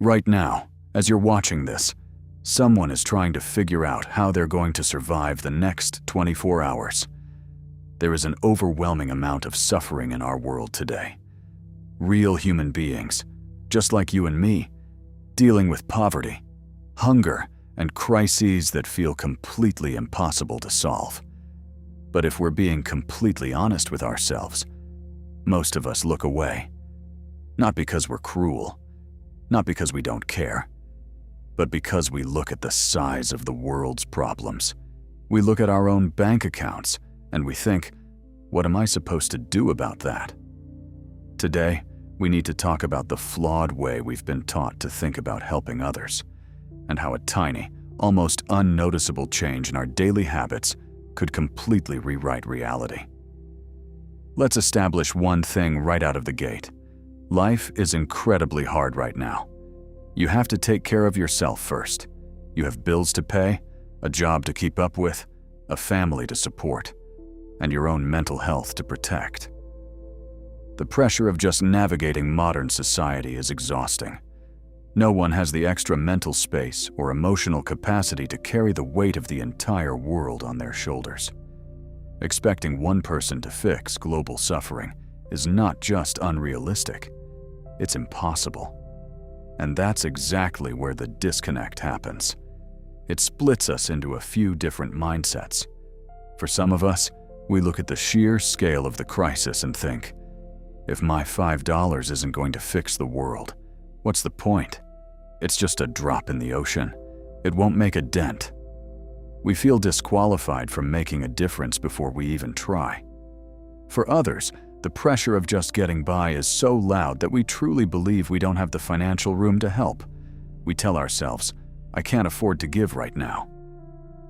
Right now, as you're watching this, someone is trying to figure out how they're going to survive the next 24 hours. There is an overwhelming amount of suffering in our world today. Real human beings, just like you and me, dealing with poverty, hunger, and crises that feel completely impossible to solve. But if we're being completely honest with ourselves, most of us look away. Not because we're cruel, not because we don't care, but because we look at the size of the world's problems. We look at our own bank accounts and we think, what am I supposed to do about that? Today, we need to talk about the flawed way we've been taught to think about helping others, and how a tiny, almost unnoticeable change in our daily habits could completely rewrite reality. Let's establish one thing right out of the gate. Life is incredibly hard right now. You have to take care of yourself first. You have bills to pay, a job to keep up with, a family to support, and your own mental health to protect. The pressure of just navigating modern society is exhausting. No one has the extra mental space or emotional capacity to carry the weight of the entire world on their shoulders. Expecting one person to fix global suffering is not just unrealistic, it's impossible. And that's exactly where the disconnect happens. It splits us into a few different mindsets. For some of us, we look at the sheer scale of the crisis and think, if my $5 isn't going to fix the world, what's the point? It's just a drop in the ocean. It won't make a dent. We feel disqualified from making a difference before we even try. For others, the pressure of just getting by is so loud that we truly believe we don't have the financial room to help. We tell ourselves, I can't afford to give right now.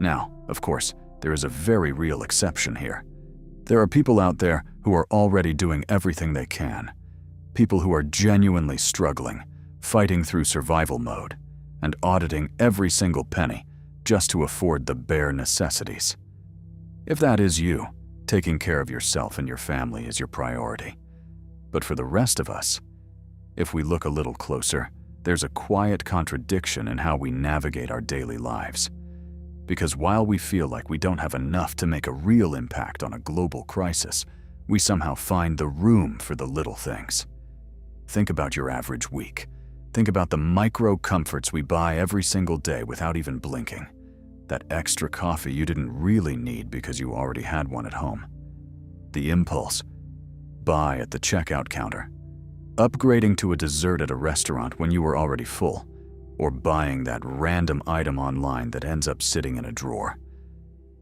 Now, of course, there is a very real exception here. There are people out there who are already doing everything they can. People who are genuinely struggling, fighting through survival mode, and auditing every single penny just to afford the bare necessities. If that is you, taking care of yourself and your family is your priority. But for the rest of us, if we look a little closer, there's a quiet contradiction in how we navigate our daily lives. Because while we feel like we don't have enough to make a real impact on a global crisis, we somehow find the room for the little things. Think about your average week. Think about the micro comforts we buy every single day without even blinking. That extra coffee you didn't really need because you already had one at home. The impulse buy at the checkout counter. Upgrading to a dessert at a restaurant when you were already full. Or buying that random item online that ends up sitting in a drawer.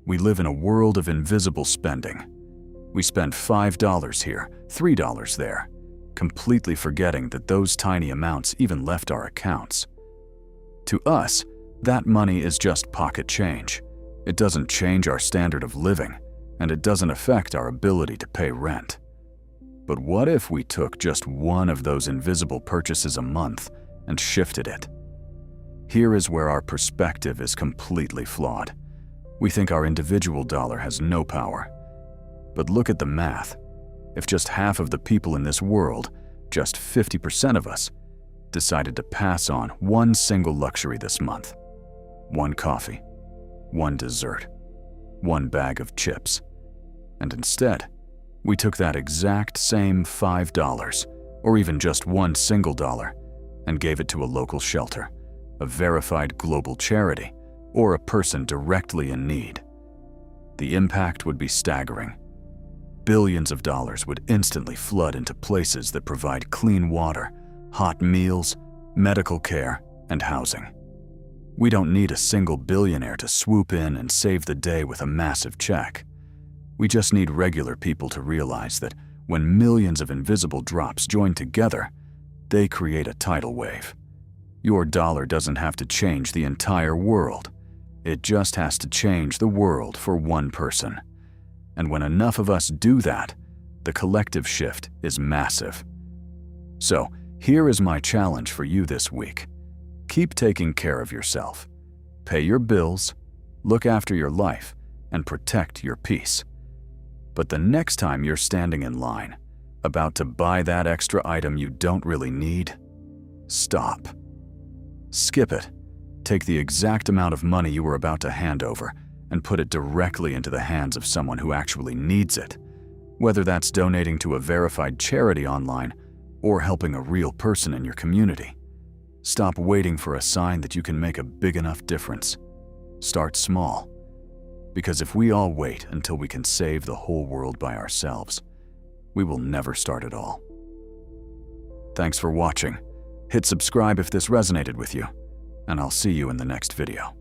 We live in a world of invisible spending. We spend $5 here, $3 there, completely forgetting that those tiny amounts even left our accounts. To us, that money is just pocket change. It doesn't change our standard of living, and it doesn't affect our ability to pay rent. But what if we took just one of those invisible purchases a month and shifted it? Here is where our perspective is completely flawed. We think our individual dollar has no power. But look at the math. If just half of the people in this world, just 50% of us, decided to pass on one single luxury this month, one coffee, one dessert, one bag of chips, and instead, we took that exact same $5, or even just one single dollar, and gave it to a local shelter, a verified global charity, or a person directly in need, the impact would be staggering. Billions of dollars would instantly flood into places that provide clean water, hot meals, medical care, and housing. We don't need a single billionaire to swoop in and save the day with a massive check. We just need regular people to realize that when millions of invisible drops join together, they create a tidal wave. Your dollar doesn't have to change the entire world. It just has to change the world for one person. And when enough of us do that, the collective shift is massive. So, here is my challenge for you this week. Keep taking care of yourself. Pay your bills, look after your life, and protect your peace. But the next time you're standing in line, about to buy that extra item you don't really need, stop. Skip it. Take the exact amount of money you were about to hand over and put it directly into the hands of someone who actually needs it, whether that's donating to a verified charity online or helping a real person in your community. Stop waiting for a sign that you can make a big enough difference. Start small. Because if we all wait until we can save the whole world by ourselves, we will never start at all. Thanks for watching. Hit subscribe if this resonated with you, and I'll see you in the next video.